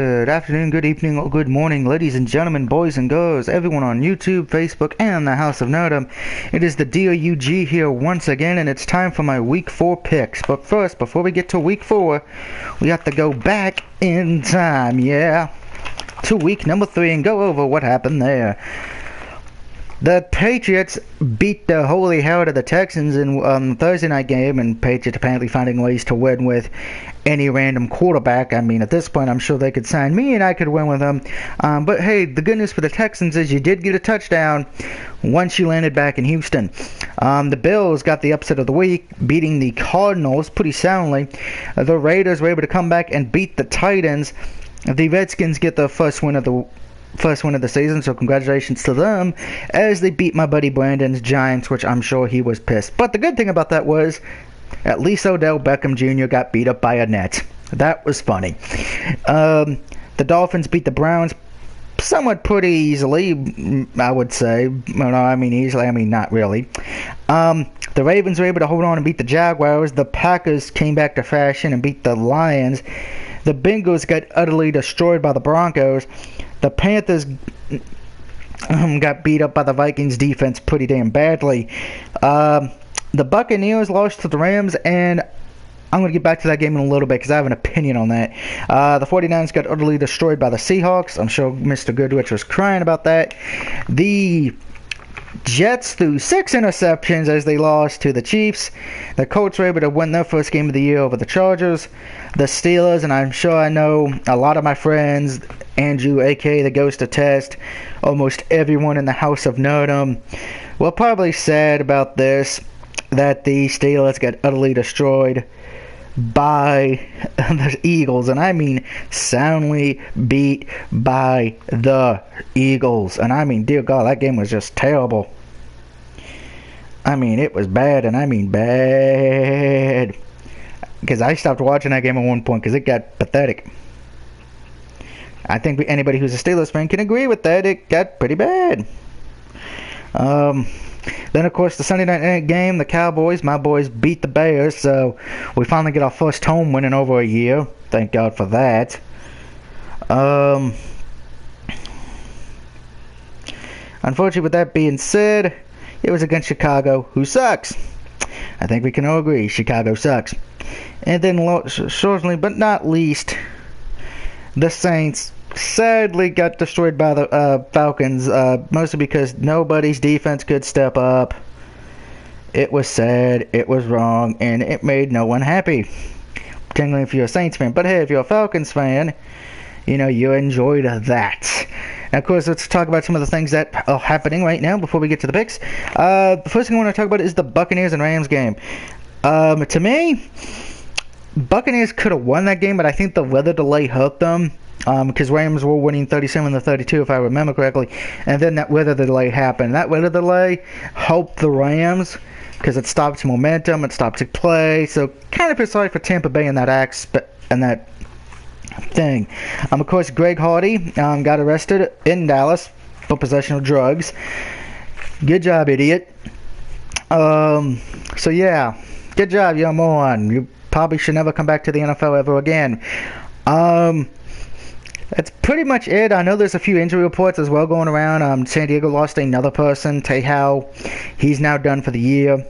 Good afternoon, good evening, or good morning, ladies and gentlemen, boys and girls, everyone on YouTube, Facebook, and the House of Nerdom. It is the DOUG here once again, and it's time for my Week 4 picks. But first, before we get to Week 4, we have to go back in time, to week number 3 and go over what happened there. The Patriots beat the holy hell out of the Texans in Thursday night game, and Patriots apparently finding ways to win with any random quarterback. I mean, at this point, I'm sure they could sign me and I could win with them. But hey, the good news for the Texans is you did get a touchdown once you landed back in Houston. The Bills got the upset of the week, beating the Cardinals pretty soundly. The Raiders were able to come back and beat the Titans. The Redskins get the first win of the season, so congratulations to them as they beat my buddy Brandon's Giants, which I'm sure he was pissed. But the good thing about that was at least Odell Beckham Jr. got beat up by a net. That was funny. The Dolphins beat the Browns somewhat pretty easily, I would say. Well, no, I mean easily, I mean not really. The Ravens were able to hold on and beat the Jaguars. The Packers came back to fashion and beat the Lions. The Bengals got utterly destroyed by the Broncos. The Panthers got beat up by the Vikings defense pretty damn badly. The Buccaneers lost to the Rams, and I'm going to get back to that game in a little bit because I have an opinion on that. The 49ers got utterly destroyed by the Seahawks. I'm sure Mr. Goodrich was crying about that. The Jets threw 6 interceptions as they lost to the Chiefs. The Colts were able to win their first game of the year over the Chargers. The Steelers, and I'm sure I know a lot of my friends, Andrew, aka the Ghost of Test, almost everyone in the House of Nerdom, were probably sad about this, that the Steelers got utterly destroyed by the Eagles, and I mean soundly beat by the Eagles. And I mean, dear God, that game was just terrible. I mean, it was bad, and I mean bad. Because I stopped watching that game at one point because it got pathetic. I think anybody who's a Steelers fan can agree with that. It got pretty bad. Then, of course, the Sunday night game, the Cowboys, my boys, beat the Bears, so we finally get our first home win in over a year. Thank God for that. Unfortunately, with that being said, it was against Chicago, who sucks. I think we can all agree, Chicago sucks. And then, shortly but not least, the Saints sadly got destroyed by the Falcons, mostly because nobody's defense could step up. It was sad, it was wrong, and it made no one happy. Particularly if you're a Saints fan. But hey, if you're a Falcons fan, you know, you enjoyed that. Now, of course, let's talk about some of the things that are happening right now before we get to the picks. The first thing I want to talk about is the Buccaneers and Rams game. To me, Buccaneers could have won that game, but I think the weather delay hurt them. Because Rams were winning 37-32, if I remember correctly, and then that weather delay happened. That weather delay helped the Rams because it stopped momentum, it stopped play, so kind of feel sorry for Tampa Bay in that thing. Of course, Greg Hardy got arrested in Dallas for possession of drugs. Good job, idiot. So yeah, good job, you moron. You probably should never come back to the NFL ever again. That's pretty much it. I know there's a few injury reports as well going around. San Diego lost another person, Te'Hao. He's now done for the year.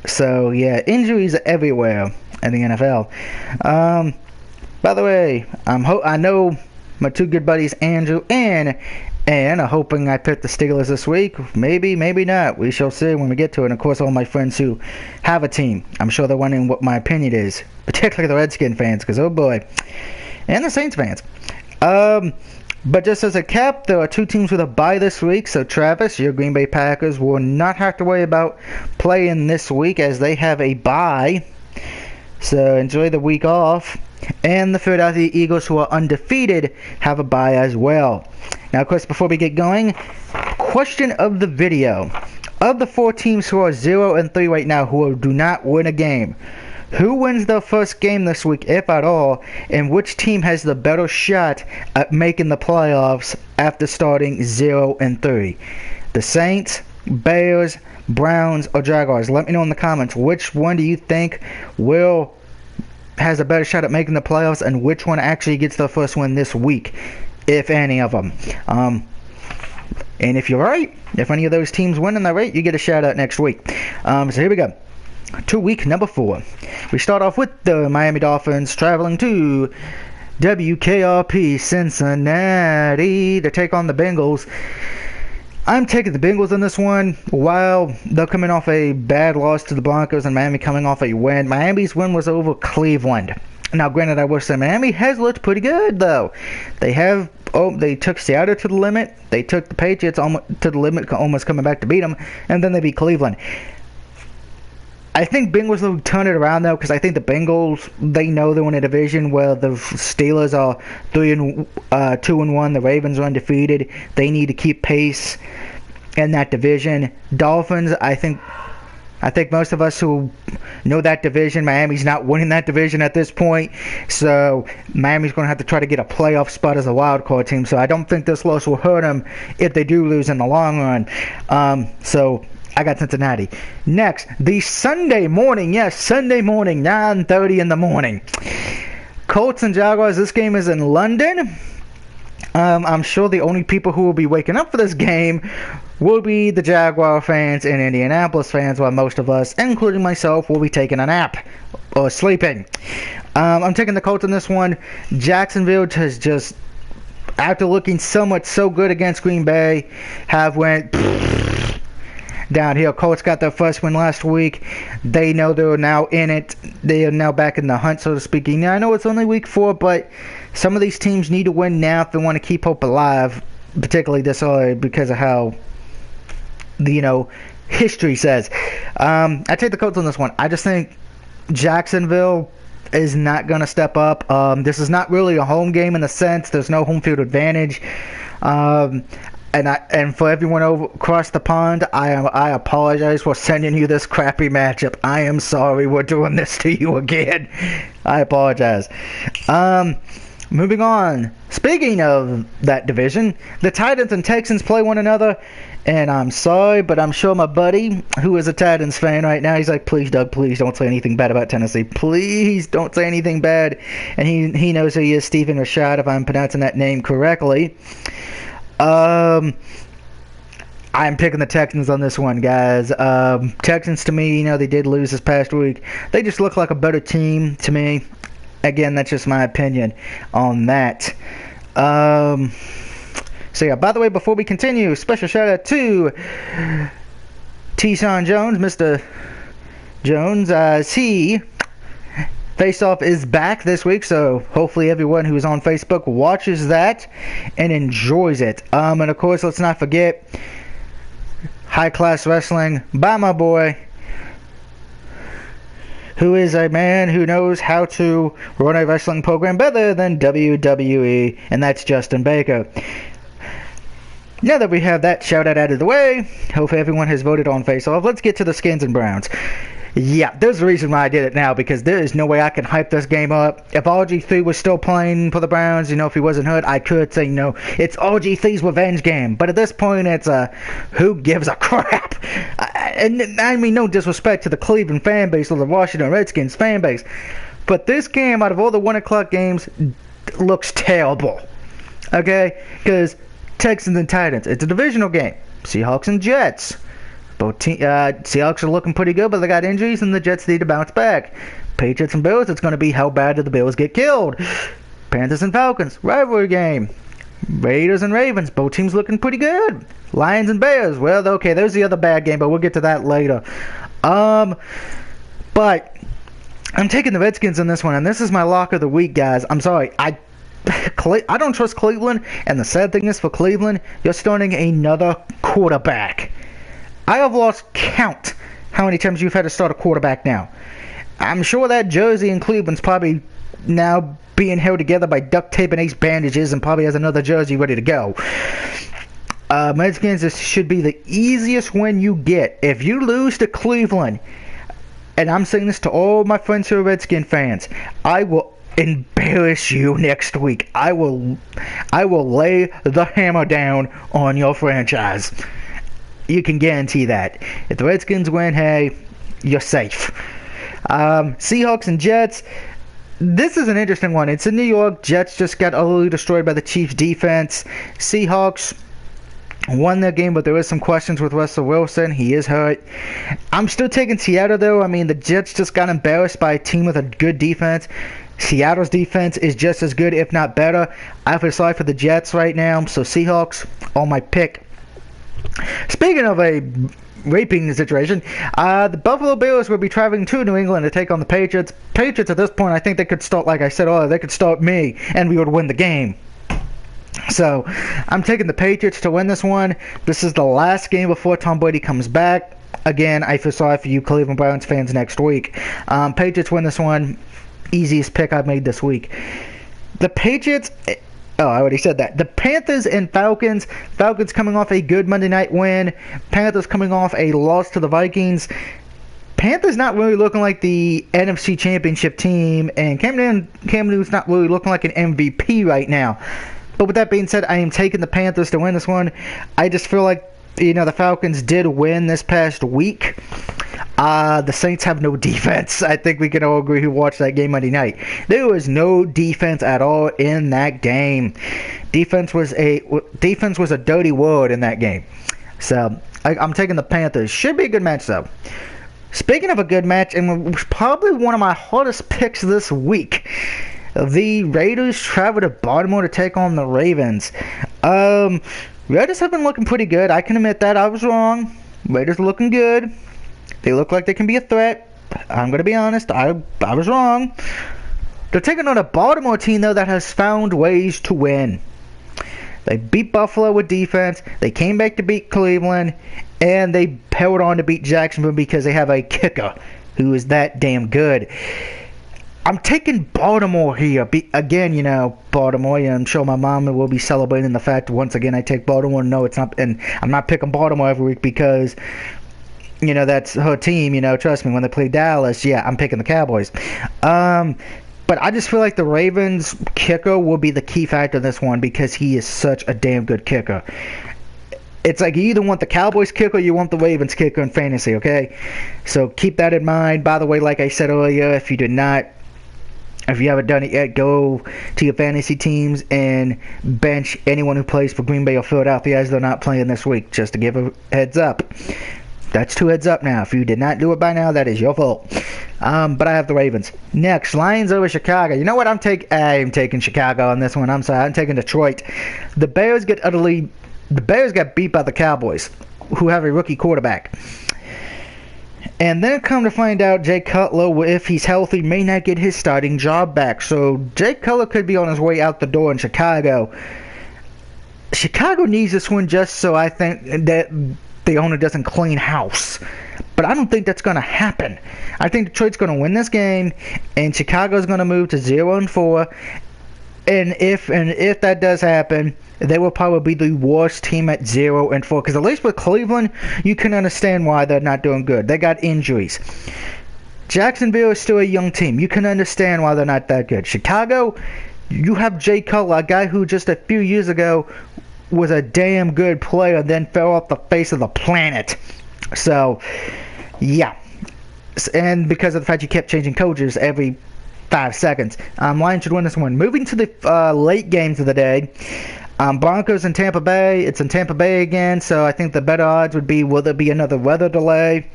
So, yeah, injuries are everywhere in the NFL. By the way, I know my two good buddies, Andrew and Ann, are hoping I pick the Steelers this week. Maybe, maybe not. We shall see when we get to it. And, of course, all my friends who have a team, I'm sure they're wondering what my opinion is, particularly the Redskin fans, because, oh boy, and the Saints fans. But just as a cap, there are 2 teams with a bye this week. So, Travis, your Green Bay Packers will not have to worry about playing this week as they have a bye. So, enjoy the week off. And the Philadelphia Eagles, who are undefeated, have a bye as well. Now, of course, before we get going, question of the video. Of the 4 teams who are 0-3 right now, who do not win a game, who wins their first game this week, if at all, and which team has the better shot at making the playoffs after starting 0-3? The Saints, Bears, Browns, or Jaguars? Let me know in the comments. Which one do you think will has a better shot at making the playoffs and which one actually gets their first win this week, if any of them. And if you're right, if any of those teams win and they're right, you get a shout out next week. So here we go. To week number 4. We start off with the Miami Dolphins traveling to WKRP Cincinnati to take on the Bengals. I'm taking the Bengals in this one. While they're coming off a bad loss to the Broncos and Miami coming off a win, Miami's win was over Cleveland. Now, granted, I will say Miami has looked pretty good, though. They took Seattle to the limit. They took the Patriots almost to the limit, almost coming back to beat them, and then they beat Cleveland. I think Bengals will turn it around, though, because I think the Bengals, they know they're in a division where the Steelers are 2-1, the Ravens are undefeated. They need to keep pace in that division. Dolphins, I think most of us who know that division, Miami's not winning that division at this point, so Miami's going to have to try to get a playoff spot as a wild card team, so I don't think this loss will hurt them if they do lose in the long run. So I got Cincinnati. Next, the Sunday morning, 9:30 in the morning. Colts and Jaguars, this game is in London. I'm sure the only people who will be waking up for this game will be the Jaguar fans and Indianapolis fans, while most of us, including myself, will be taking a nap or sleeping. I'm taking the Colts in this one. Jacksonville has just, after looking so good against Green Bay, have went downhill. Colts got their first win last week. They know they're now in it. They are now back in the hunt, so to speak. I know it's only week 4, but some of these teams need to win now if they want to keep hope alive, particularly this early because of how history says. I take the Colts on this one. I just think Jacksonville is not going to step up. This is not really a home game in the sense there's no home field advantage. And for everyone across the pond, I apologize for sending you this crappy matchup. I am sorry we're doing this to you again. I apologize. Moving on. Speaking of that division, the Titans and Texans play one another. And I'm sorry, but I'm sure my buddy, who is a Titans fan right now, he's like, please, Doug, please don't say anything bad about Tennessee. Please don't say anything bad. And he knows who he is, Stephen Rashad, if I'm pronouncing that name correctly. I'm picking the Texans on this one, guys. Texans, to me, they did lose this past week. They just look like a better team to me. Again, that's just my opinion on that. So yeah, by the way, before we continue, special shout out to T-Sean Jones, Mr. Jones, as he Face Off is back this week, so hopefully everyone who is on Facebook watches that and enjoys it. And of course, let's not forget High Class Wrestling by my boy, who is a man who knows how to run a wrestling program better than WWE, and that's Justin Baker. Now that we have that shout out of the way, hopefully everyone has voted on Face Off. Let's get to the Skins and Browns. Yeah, there's a reason why I did it now, because there is no way I can hype this game up. If RG3 was still playing for the Browns, if he wasn't hurt, I could say, it's RG3's revenge game. But at this point, it's who gives a crap? And I mean, no disrespect to the Cleveland fan base or the Washington Redskins fan base, but this game, out of all the 1 o'clock games, looks terrible. Okay? Because Texans and Titans, it's a divisional game. Seahawks and Jets. Both Seahawks are looking pretty good, but they got injuries, and the Jets need to bounce back. Patriots and Bills, it's going to be how bad did the Bills get killed. Panthers and Falcons, rivalry game. Raiders and Ravens, both teams looking pretty good. Lions and Bears, well, okay, there's the other bad game, but we'll get to that later. But I'm taking the Redskins in this one, and this is my lock of the week, guys. I'm sorry, I don't trust Cleveland, and the sad thing is for Cleveland, you're starting another quarterback. I have lost count how many times you've had to start a quarterback now. I'm sure that jersey in Cleveland's probably now being held together by duct tape and ace bandages and probably has another jersey ready to go. Redskins, this should be the easiest win you get. If you lose to Cleveland, and I'm saying this to all my friends who are Redskin fans, I will embarrass you next week. I will lay the hammer down on your franchise. You can guarantee that. If the Redskins win, hey, you're safe. Seahawks and Jets. This is an interesting one. It's in New York. Jets just got utterly destroyed by the Chiefs defense. Seahawks won their game, but there is some questions with Russell Wilson. He is hurt. I'm still taking Seattle, though. I mean, the Jets just got embarrassed by a team with a good defense. Seattle's defense is just as good, if not better. I feel sorry for the Jets right now, so Seahawks on my pick. Speaking of a raping situation, the Buffalo Bills will be traveling to New England to take on the Patriots. Patriots at this point, I think they could start, like I said earlier, they could start me, and we would win the game. So, I'm taking the Patriots to win this one. This is the last game before Tom Brady comes back. Again, I feel sorry for you Cleveland Browns fans next week. Patriots win this one. Easiest pick I've made this week. The Patriots... Oh, I already said that. The Panthers and Falcons. Falcons coming off a good Monday night win. Panthers coming off a loss to the Vikings. Panthers not really looking like the NFC Championship team. And Cam Newton's not really looking like an MVP right now. But with that being said, I am taking the Panthers to win this one. I just feel like, the Falcons did win this past week. The Saints have no defense. I think we can all agree who watched that game Monday night. There was no defense at all in that game. Defense was a dirty word in that game. So, I'm taking the Panthers. Should be a good match, though. Speaking of a good match, and probably one of my hardest picks this week, the Raiders travel to Baltimore to take on the Ravens. Raiders have been looking pretty good. I can admit that. I was wrong. Raiders are looking good. They look like they can be a threat. I'm going to be honest. I was wrong. They're taking on a Baltimore team, though, that has found ways to win. They beat Buffalo with defense. They came back to beat Cleveland. And they held on to beat Jacksonville because they have a kicker who is that damn good. I'm taking Baltimore here. Again, Baltimore. I'm sure my mom will be celebrating the fact once again I take Baltimore. No, it's not, and I'm not picking Baltimore every week because, that's her team. Trust me, when they play Dallas, yeah, I'm picking the Cowboys. But I just feel like the Ravens kicker will be the key factor in this one because he is such a damn good kicker. It's like you either want the Cowboys kicker or you want the Ravens kicker in fantasy, okay? So keep that in mind. By the way, like I said earlier, if you haven't done it yet, go to your fantasy teams and bench anyone who plays for Green Bay or Philadelphia as they're not playing this week, just to give a heads up. That's 2 heads up now. If you did not do it by now, that is your fault. But I have the Ravens. Next, Lions over Chicago. You know what? I'm taking Chicago on this one. I'm sorry. I'm taking Detroit. The Bears got beat by the Cowboys, who have a rookie quarterback. And then come to find out, Jay Cutler, if he's healthy, may not get his starting job back. So Jay Cutler could be on his way out the door in Chicago. Chicago needs this win just so I think that the owner doesn't clean house. But I don't think that's going to happen. I think Detroit's going to win this game, and Chicago's going to move to 0-4. And if that does happen, they will probably be the worst team at 0-4. Because at least with Cleveland, you can understand why they're not doing good. They got injuries. Jacksonville is still a young team. You can understand why they're not that good. Chicago, you have Jay Cutler, a guy who just a few years ago was a damn good player, then fell off the face of the planet. So, yeah. And because of the fact you kept changing coaches every 5 seconds. Lions should win this one. Moving to the late games of the day. Broncos and Tampa Bay. It's in Tampa Bay again, so I think the better odds would be, will there be another weather delay?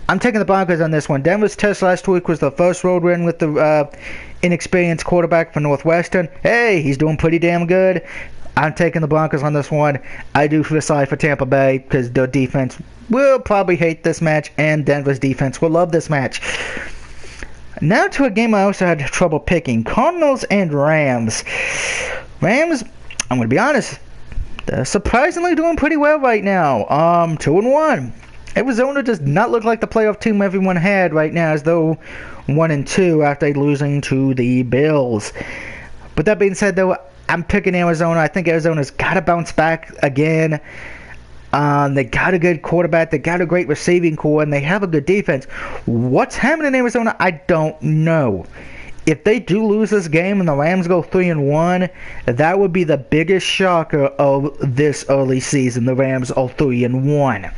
I'm taking the Broncos on this one. Denver's test last week was the first road win with the inexperienced quarterback for Northwestern. Hey, he's doing pretty damn good. I'm taking the Broncos on this one. I do feel sorry for Tampa Bay because their defense will probably hate this match, and Denver's defense will love this match. Now to a game I also had trouble picking. Cardinals and Rams. Rams, I'm going to be honest, they're surprisingly doing pretty well right now. 2-1. Arizona does not look like the playoff team everyone had right now, as though 1-2 after losing to the Bills. But that being said, though, I'm picking Arizona. I think Arizona's got to bounce back again. They got a good quarterback. They got a great receiving core, and they have a good defense. What's happening in Arizona, I don't know. If they do lose this game and the Rams go 3-1, that would be the biggest shocker of this early season. The Rams are 3-1.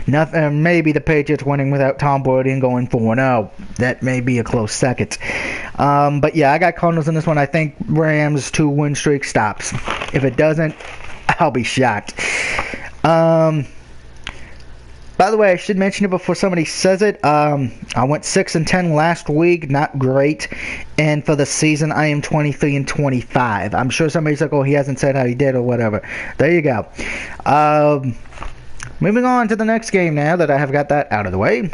Nothing. Maybe the Patriots winning without Tom Brady and going 4-0. That may be a close second. But yeah, I got Cardinals in this one. I think Rams 2-win streak stops. If it doesn't, I'll be shocked. By the way, I should mention it before somebody says it. I went 6-10 last week, not great. And for the season, I am 23-25. I'm sure somebody's like, "Oh, he hasn't said how he did" or whatever. There you go. Moving on to the next game now that I have got that out of the way.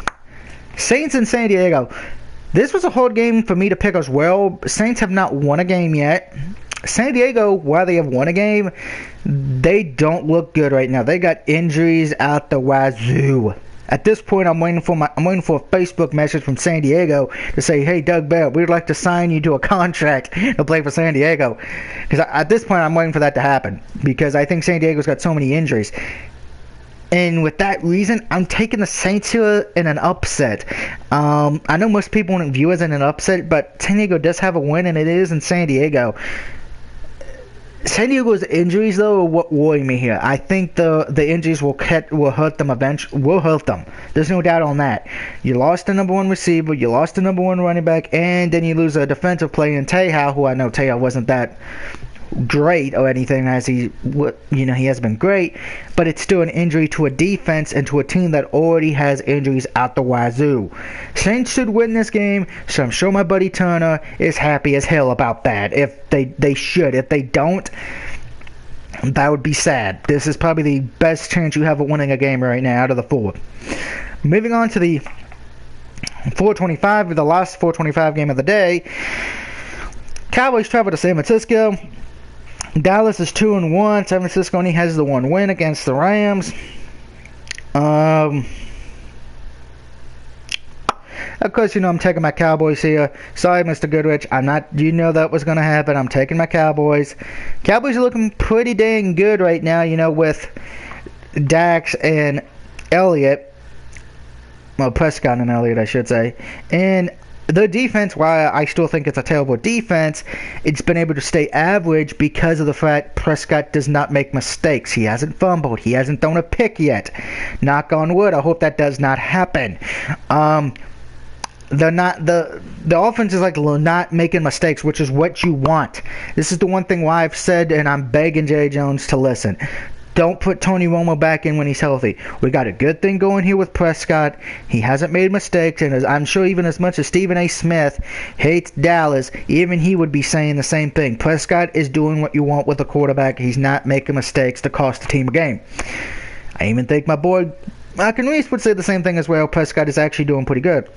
Saints in San Diego. This was a hard game for me to pick as well. Saints have not won a game yet. San Diego, while they have won a game, they don't look good right now. They got injuries out the wazoo. At this point, I'm waiting for a Facebook message from San Diego to say, "Hey, Doug Bell, we'd like to sign you to a contract to play for San Diego." Because at this point, I'm waiting for that to happen because I think San Diego's got so many injuries. And with that reason, I'm taking the Saints here in an upset. I know most people wouldn't view it as an upset, but San Diego does have a win, and it is in San Diego. San Diego's injuries, though, are what worry me here. I think the injuries will hurt them eventually. Will hurt them. There's no doubt on that. You lost the number one receiver, you lost the number one running back, and then you lose a defensive player in Teja, who I know Teja wasn't that great or anything, as he has been great, but it's still an injury to a defense and to a team that already has injuries out the wazoo. Saints should win this game, so I'm sure my buddy Turner is happy as hell about that. If they should. If they don't, that would be sad. This is probably the best chance you have of winning a game right now out of the four. Moving on to the 425, the last 425 game of the day. Cowboys travel to San Francisco. Dallas is 2-1. San Francisco only has the one win against the Rams. Of course, I'm taking my Cowboys here. Sorry, Mr. Goodrich. I'm not. You know that was going to happen. I'm taking my Cowboys. Cowboys are looking pretty dang good right now, with Dax and Elliott. Well, Prescott and Elliott, I should say. And the defense, while I still think it's a terrible defense, it's been able to stay average because of the fact Prescott does not make mistakes. He hasn't fumbled. He hasn't thrown a pick yet. Knock on wood. I hope that does not happen. They're not the offense is like not making mistakes, which is what you want. This is the one thing why I've said, and I'm begging Jerry Jones to listen. Don't put Tony Romo back in when he's healthy. We got a good thing going here with Prescott. He hasn't made mistakes, and I'm sure even as much as Stephen A. Smith hates Dallas, even he would be saying the same thing. Prescott is doing what you want with a quarterback. He's not making mistakes to cost the team a game. I even think my boy Malcolm Reese would say the same thing as well. Prescott is actually doing pretty good.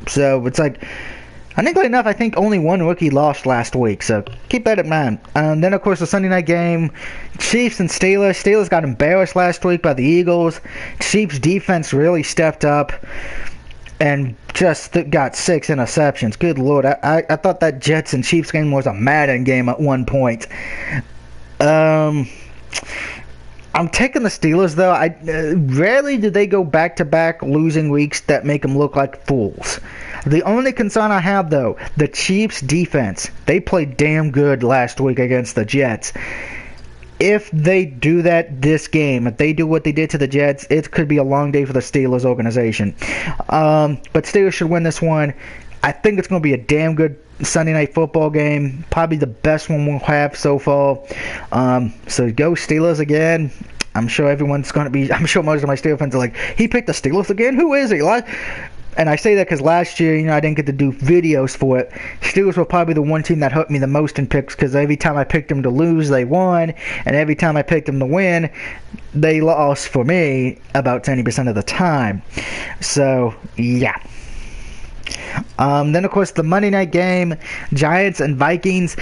So it's like, ironically enough, I think only one rookie lost last week, so keep that in mind. Then, of course, the Sunday night game, Chiefs and Steelers. Steelers got embarrassed last week by the Eagles. Chiefs' defense really stepped up and just got 6 interceptions. Good Lord, I thought that Jets and Chiefs game was a Madden game at one point. I'm taking the Steelers, though. Rarely do they go back-to-back losing weeks that make them look like fools. The only concern I have, though, the Chiefs' defense. They played damn good last week against the Jets. If they do that this game, if they do what they did to the Jets, it could be a long day for the Steelers organization. But Steelers should win this one. I think it's going to be a damn good Sunday night football game. Probably the best one we'll have so far. So go Steelers again. I'm sure everyone's going to be... I'm sure most of my Steelers fans are like, he picked the Steelers again? Who is he? And I say that because last year, I didn't get to do videos for it. Steelers were probably the one team that hurt me the most in picks because every time I picked them to lose, they won. And every time I picked them to win, they lost for me about 70% of the time. So, yeah. Then, of course, the Monday night game, Giants and Vikings.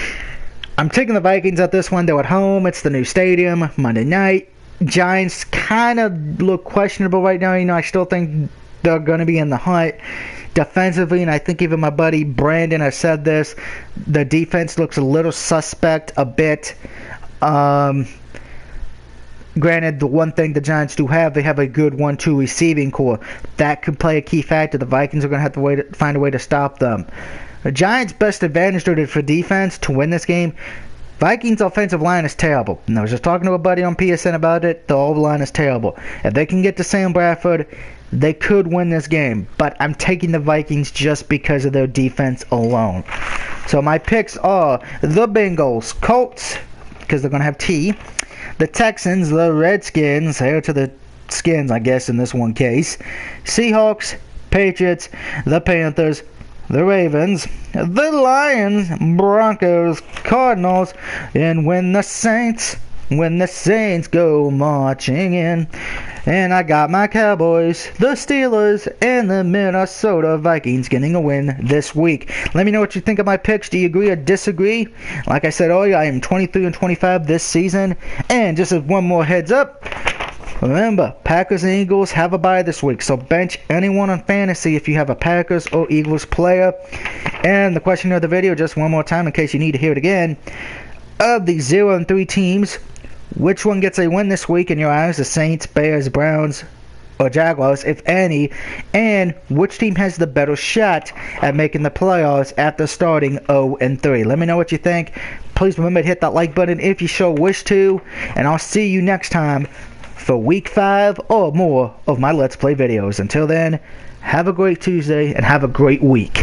I'm taking the Vikings at this one. They're at home. It's the new stadium. Monday night. Giants kind of look questionable right now. I still think they're going to be in the hunt defensively, and I think even my buddy Brandon has said this. The defense looks a little suspect a bit. Granted, the one thing the Giants do have, they have a good 1-2 receiving core. That could play a key factor. The Vikings are going to have to find a way to stop them. The Giants' best advantage for defense to win this game, Vikings offensive line is terrible. And I was just talking to a buddy on PSN about it. The O-line is terrible. If they can get to Sam Bradford, they could win this game. But I'm taking the Vikings just because of their defense alone. So my picks are the Bengals, Colts, because they're going to have T, the Texans, the Redskins, hair to the skins, I guess, in this one case, Seahawks, Patriots, the Panthers, the Ravens, the Lions, Broncos, Cardinals, and when the Saints go marching in. And I got my Cowboys, the Steelers, and the Minnesota Vikings getting a win this week. Let me know what you think of my picks. Do you agree or disagree? Like I said earlier, I am 23-25 this season. And just as one more heads up, remember, Packers and Eagles have a bye this week, so bench anyone on fantasy if you have a Packers or Eagles player. And the question of the video, just one more time in case you need to hear it again. Of the 0-3 teams, which one gets a win this week in your eyes? The Saints, Bears, Browns, or Jaguars, if any? And which team has the better shot at making the playoffs after starting 0-3? Let me know what you think. Please remember to hit that like button if you so wish to. And I'll see you next time for week 5 or more of my Let's Play videos. Until then, have a great Tuesday and have a great week.